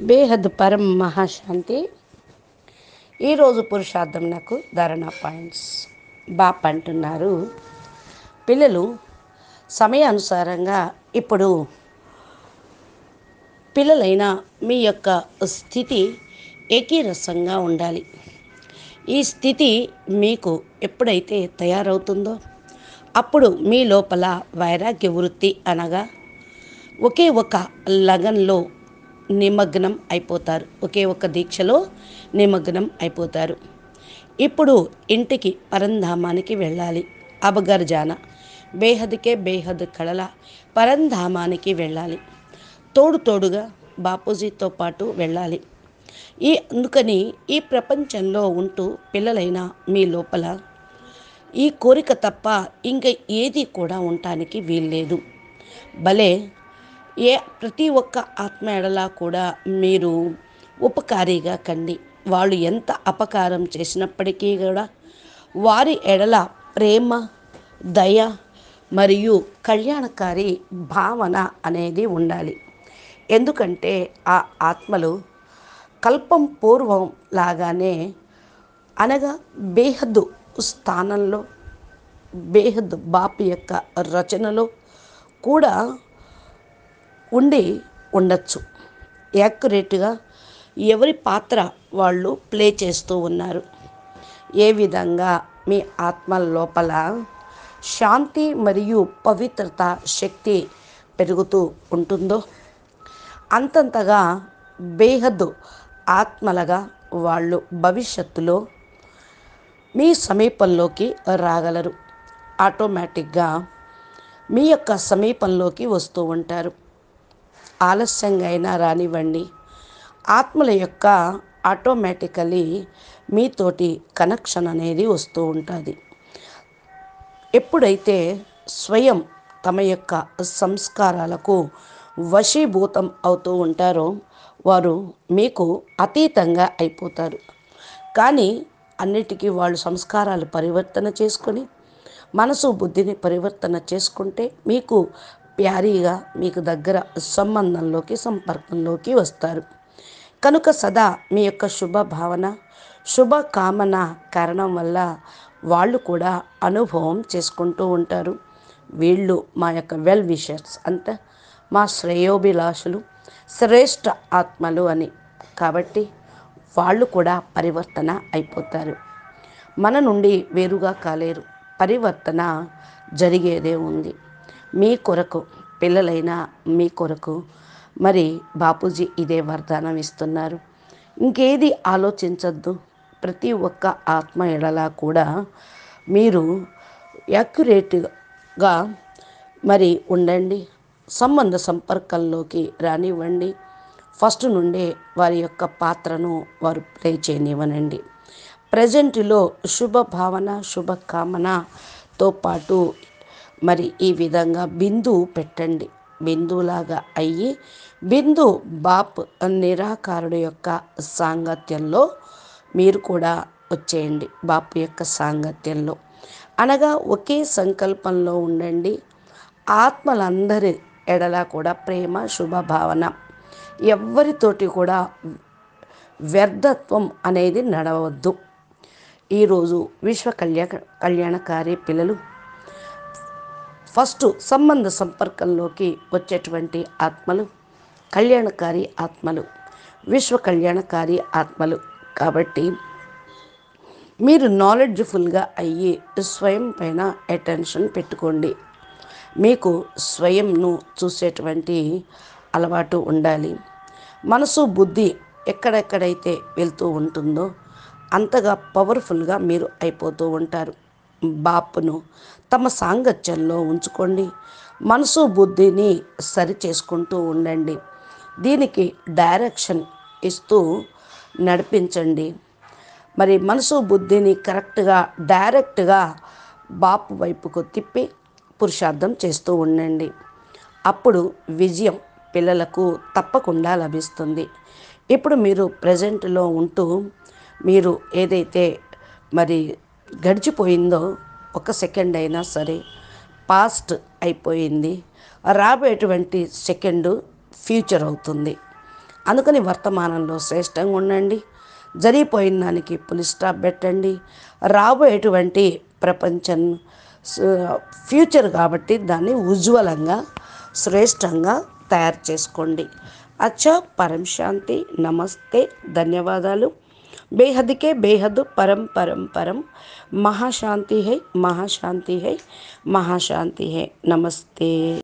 బేహద్ పరం మహాశాంతి. ఈరోజు పురుషార్థం నాకు ధారణ పాయింట్స్ బాప్ అంటున్నారు. పిల్లలు సమయానుసారంగా ఇప్పుడు పిల్లలైన మీ యొక్క స్థితి ఏకీరసంగా ఉండాలి. ఈ స్థితి మీకు ఎప్పుడైతే తయారవుతుందో అప్పుడు మీ లోపల వైరాగ్య వృత్తి అనగా ఒకే ఒక లగన్లో నిమగ్నం అయిపోతారు. ఒకే ఒక దీక్షలో నిమగ్నం అయిపోతారు. ఇప్పుడు ఇంటికి పరంధామానికి వెళ్ళాలి. అబగర్జాన బేహద్కే బేహద్ కళల పరంధామానికి వెళ్ళాలి. తోడుగా బాపూజీతో పాటు వెళ్ళాలి. అందుకని ఈ ప్రపంచంలో ఉంటూ పిల్లలైన మీ లోపల ఈ కోరిక తప్ప ఇంకా ఏది కూడా ఉండటానికి వీల్లేదు. భలే ప్రతి ఒక్క ఆత్మ ఎడలా కూడా మీరు ఉపకారిగా కండి. వాళ్ళు ఎంత అపకారం చేసినప్పటికీ కూడా వారి ఎడల ప్రేమ, దయ మరియు కళ్యాణకారి భావన అనేది ఉండాలి. ఎందుకంటే ఆ ఆత్మలు కల్పం పూర్వం లాగానే అనగా బేహద్దు స్థానంలో బేహద్ బాపు యొక్క రచనలో కూడా ఉండొచ్చు. యాక్యురేట్గా ఎవరి పాత్ర వాళ్ళు ప్లే చేస్తూ ఉన్నారు. ఏ విధంగా మీ ఆత్మ లోపల శాంతి మరియు పవిత్రత శక్తి పెరుగుతూ ఉంటుందో అంతంతగా బేహద్దు ఆత్మలుగా వాళ్ళు భవిష్యత్తులో మీ సమీపంలోకి రాగలరు. ఆటోమేటిక్గా మీ యొక్క సమీపంలోకి వస్తూ ఉంటారు. ఆలస్యంగా అయినా రానివ్వండి, ఆత్మల యొక్క ఆటోమేటికలీ మీతోటి కనెక్షన్ అనేది వస్తూ ఉంటుంది. ఎప్పుడైతే స్వయం తమ యొక్క సంస్కారాలకు వశీభూతం అవుతూ ఉంటారో వారు మీకు అతీతంగా అయిపోతారు. కానీ అన్నిటికీ వాళ్ళు సంస్కారాలు పరివర్తన చేసుకొని మనసు బుద్ధిని పరివర్తన చేసుకుంటే మీకు ప్యారీగా మీకు దగ్గర సంపర్కంలోకి వస్తారు. కనుక సదా మీ యొక్క శుభ భావన శుభ కామన కారణం వల్ల వాళ్ళు కూడా అనుభవం చేసుకుంటూ ఉంటారు. వీళ్ళు మా యొక్క వెల్ విషర్స్ అంటే మా శ్రేయోభిలాషులు, శ్రేష్ఠ ఆత్మలు అని. కాబట్టి వాళ్ళు కూడా పరివర్తన అయిపోతారు. మన నుండి వేరుగా కాలేరు. పరివర్తన జరిగేదే ఉంది. మీ కొరకు పిల్లలైన మీ కొరకు మరి బాపూజీ ఇదే వరదానం ఇస్తున్నారు. ఇంకేది ఆలోచించద్దు. ప్రతి ఒక్క ఆత్మ ఎడలా కూడా మీరు యాక్యురేట్గా మరి ఉండండి. సంపర్కంలోకి రానివ్వండి. ఫస్ట్ నుండే వారి యొక్క పాత్రను వారు ప్లే చేయనివ్వనండి. ప్రజెంట్లో శుభ భావన శుభకామనతో పాటు మరి ఈ విధంగా బిందువు పెట్టండి. బిందువులాగా అయ్యి బిందు బాప్ నిరాకారుడు యొక్క సాంగత్యంలో మీరు కూడా వచ్చేయండి. బాపు యొక్క సాంగత్యంలో అనగా ఒకే సంకల్పంలో ఉండండి. ఆత్మలందరి ఎడలా కూడా ప్రేమ శుభభావన, ఎవ్వరితోటి కూడా వ్యర్థత్వం అనేది నడవద్దు. ఈరోజు విశ్వ కళ్యాణకారి పిల్లలు ఫస్ట్ సంపర్కంలోకి వచ్చేటువంటి ఆత్మలు కళ్యాణకారి ఆత్మలు, విశ్వ కళ్యాణకారి ఆత్మలు. కాబట్టి మీరు నాలెడ్జ్ఫుల్గా అయ్యి స్వయం పైన అటెన్షన్ పెట్టుకోండి. మీకు స్వయంను చూసేటువంటి అలవాటు ఉండాలి. మనసు బుద్ధి ఎక్కడెక్కడైతే వెళ్తూ ఉంటుందో అంతగా పవర్ఫుల్గా మీరు అయిపోతూ ఉంటారు. బాపును తమ సాంగత్యంలో ఉంచుకోండి. మనసు బుద్ధిని సరి చేసుకుంటూ ఉండండి. దీనికి డైరెక్షన్ ఇస్తూ నడిపించండి. మరి మనసు బుద్ధిని కరెక్ట్గా డైరెక్ట్గా బాపు వైపుకు తిప్పి పురుషార్థం చేస్తూ ఉండండి. అప్పుడు విజయం పిల్లలకు తప్పకుండా లభిస్తుంది. ఇప్పుడు మీరు ప్రజెంట్లో ఉంటూ మీరు ఏదైతే మరి గడిచిపోయిందో ఒక సెకండ్ అయినా సరే పాస్ట్ అయిపోయింది. రాబోయేటువంటి సెకండు ఫ్యూచర్ అవుతుంది. అందుకని వర్తమానంలో శ్రేష్టంగా ఉండండి. జరిగిపోయిన దానికి పులి స్టాప్ పెట్టండి. రాబోయేటువంటి ప్రపంచం ఫ్యూచర్ కాబట్టి దాన్ని ఉజ్వలంగా శ్రేష్టంగా తయారు చేసుకోండి. అచ్చా, పరం శాంతి. నమస్తే, ధన్యవాదాలు. బేహద్కే బేహద్ పరం పరం పరం. మహాశాంతి హై, మహాశాంతి హై, మహాశాంతి హై. నమస్తే.